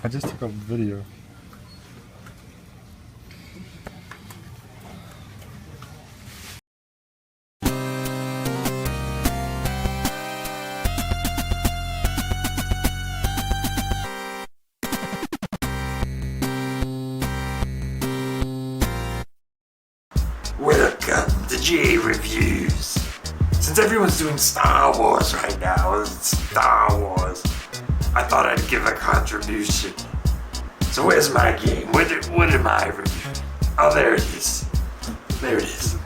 I just took a video. Welcome to J Reviews. Since everyone's doing Star Wars right now, it's Star Wars, I thought I'd give a contribution. So where's my game? What am I reviewing? Oh, there it is. There it is.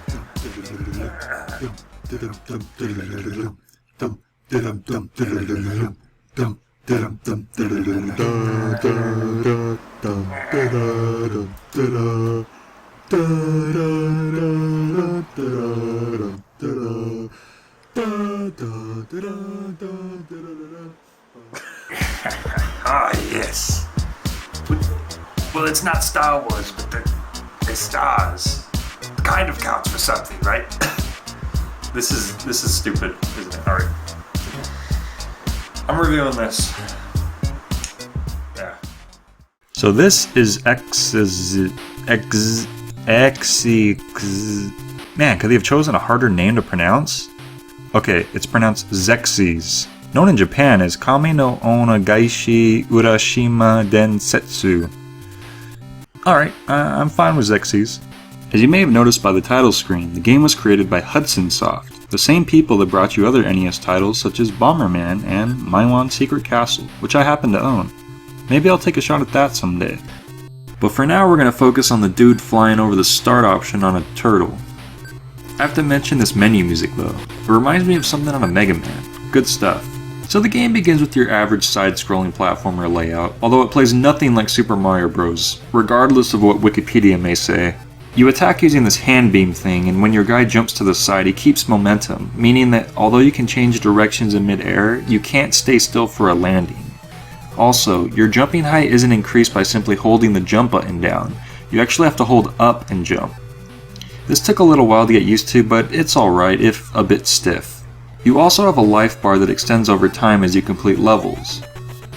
Ah, yes. Well, it's not Star Wars, but the stars kind of counts for something, right? This is stupid, isn't it? All right. I'm reviewing this. Yeah. So this is Xexyz. Man, could they have chosen a harder name to pronounce? Okay, it's pronounced Xexyz. Known in Japan as Kami no Onagaishi Urashima Densetsu. Alright, I'm fine with Xexyz. As you may have noticed by the title screen, the game was created by Hudson Soft, the same people that brought you other NES titles such as Bomberman and Maiwan Secret Castle, which I happen to own. Maybe I'll take a shot at that someday. But for now we're going to focus on the dude flying over the start option on a turtle. I have to mention this menu music though. It reminds me of something on a Mega Man. Good stuff. So the game begins with your average side-scrolling platformer layout, although it plays nothing like Super Mario Bros., regardless of what Wikipedia may say. You attack using this hand beam thing, and when your guy jumps to the side he keeps momentum, meaning that although you can change directions in mid-air, you can't stay still for a landing. Also, your jumping height isn't increased by simply holding the jump button down, you actually have to hold up and jump. This took a little while to get used to, but it's alright if a bit stiff. You also have a life bar that extends over time as you complete levels.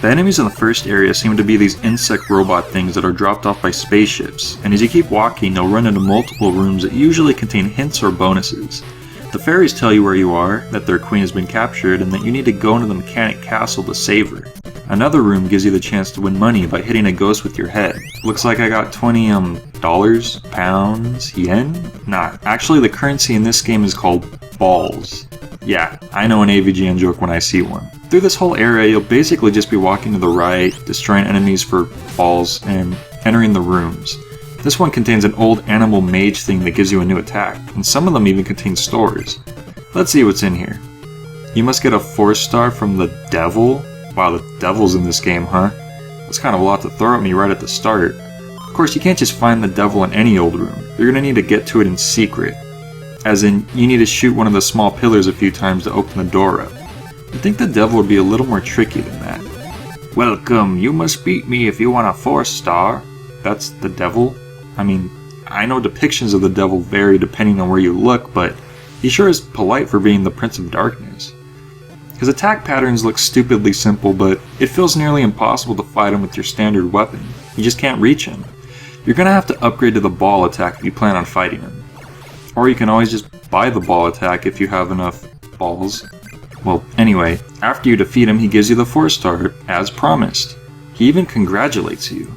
The enemies in the first area seem to be these insect robot things that are dropped off by spaceships, and as you keep walking you'll run into multiple rooms that usually contain hints or bonuses. The fairies tell you where you are, that their queen has been captured, and that you need to go into the mechanic castle to save her. Another room gives you the chance to win money by hitting a ghost with your head. Looks like I got 20 dollars, pounds, yen? Nah, actually the currency in this game is called balls. Yeah, I know an AVGN joke when I see one. Through this whole area, you'll basically just be walking to the right, destroying enemies for balls, and entering the rooms. This one contains an old animal mage thing that gives you a new attack, and some of them even contain stores. Let's see what's in here. You must get a 4-star from the devil? Wow, the devil's in this game, huh? That's kind of a lot to throw at me right at the start. Of course, you can't just find the devil in any old room. You're gonna need to get to it in secret. As in, you need to shoot one of the small pillars a few times to open the door up. You'd think the devil would be a little more tricky than that. Welcome, you must beat me if you want a 4-star. That's the devil? I mean, I know depictions of the devil vary depending on where you look, but he sure is polite for being the Prince of Darkness. His attack patterns look stupidly simple, but it feels nearly impossible to fight him with your standard weapon. You just can't reach him. You're gonna have to upgrade to the ball attack if you plan on fighting him. Or you can always just buy the ball attack if you have enough balls. Well, anyway, after you defeat him, he gives you the 4-star, as promised. He even congratulates you.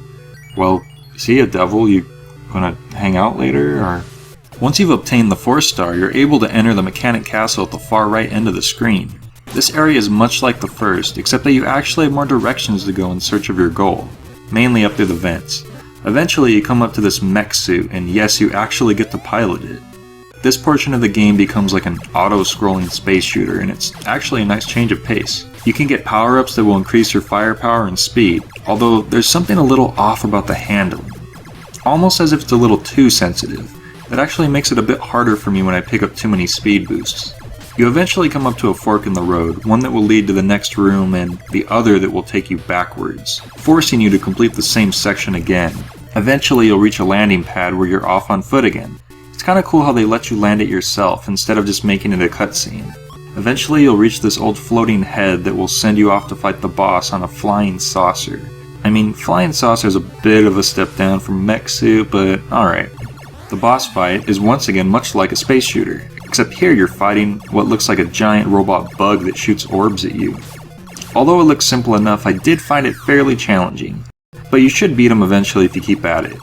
Well, see ya, devil, you gonna hang out later, or? Once you've obtained the 4-star, you're able to enter the mechanic castle at the far right end of the screen. This area is much like the first, except that you actually have more directions to go in search of your goal, mainly up through the vents. Eventually you come up to this mech suit, and yes, you actually get to pilot it. This portion of the game becomes like an auto-scrolling space shooter, and it's actually a nice change of pace. You can get power-ups that will increase your firepower and speed, although there's something a little off about the handling. Almost as if it's a little too sensitive. That actually makes it a bit harder for me when I pick up too many speed boosts. You eventually come up to a fork in the road, one that will lead to the next room and the other that will take you backwards, forcing you to complete the same section again. Eventually you'll reach a landing pad where you're off on foot again. It's kinda cool how they let you land it yourself instead of just making it a cutscene. Eventually you'll reach this old floating head that will send you off to fight the boss on a flying saucer. I mean, Flying Saucer's a bit of a step down from Mech Suit, but alright. The boss fight is once again much like a space shooter, except here you're fighting what looks like a giant robot bug that shoots orbs at you. Although it looks simple enough, I did find it fairly challenging, but you should beat him eventually if you keep at it.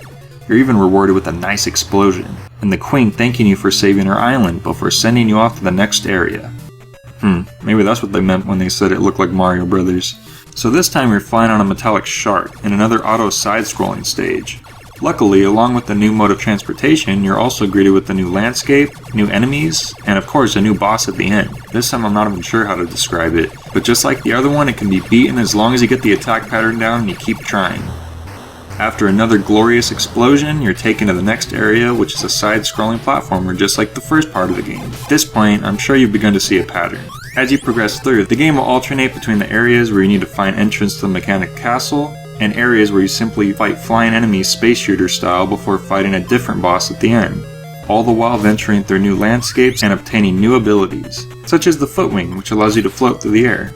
You're even rewarded with a nice explosion, and the Queen thanking you for saving her island before sending you off to the next area. Maybe that's what they meant when they said it looked like Mario Brothers. So this time you're flying on a metallic shark in another auto side-scrolling stage. Luckily, along with the new mode of transportation, you're also greeted with the new landscape, new enemies, and of course a new boss at the end. This time I'm not even sure how to describe it, but just like the other one, it can be beaten as long as you get the attack pattern down and you keep trying. After another glorious explosion, you're taken to the next area, which is a side-scrolling platformer just like the first part of the game. At this point, I'm sure you've begun to see a pattern. As you progress through, the game will alternate between the areas where you need to find entrance to the mechanic castle, and areas where you simply fight flying enemies space shooter style before fighting a different boss at the end, all the while venturing through new landscapes and obtaining new abilities, such as the Footwing, which allows you to float through the air.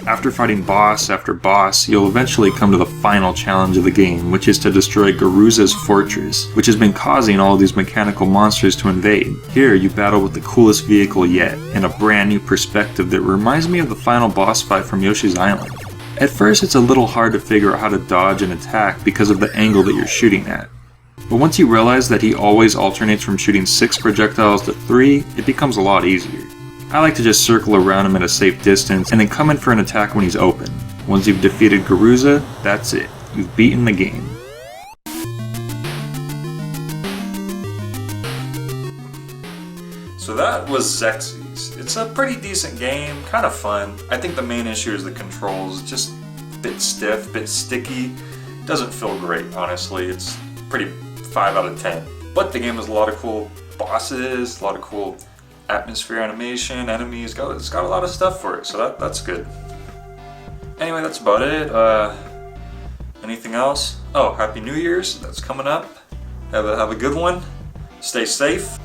After fighting boss after boss, you'll eventually come to the final challenge of the game, which is to destroy Garuza's fortress, which has been causing all of these mechanical monsters to invade. Here you battle with the coolest vehicle yet, and a brand new perspective that reminds me of the final boss fight from Yoshi's Island. At first it's a little hard to figure out how to dodge and attack because of the angle that you're shooting at. But once you realize that he always alternates from shooting 6 projectiles to 3, it becomes a lot easier. I like to just circle around him at a safe distance and then come in for an attack when he's open. Once you've defeated Garuza, that's it. You've beaten the game. So that was Xexyz. It's a pretty decent game, kind of fun. I think the main issue is the controls. It's just a bit stiff, a bit sticky. Doesn't feel great, honestly. It's pretty 5 out of 10. But the game has a lot of cool bosses, a lot of cool atmosphere animation, enemies. It's got a lot of stuff for it, so that's good. Anyway, that's about it. Anything else? Oh, Happy New Year's. That's coming up. Have a good one. Stay safe.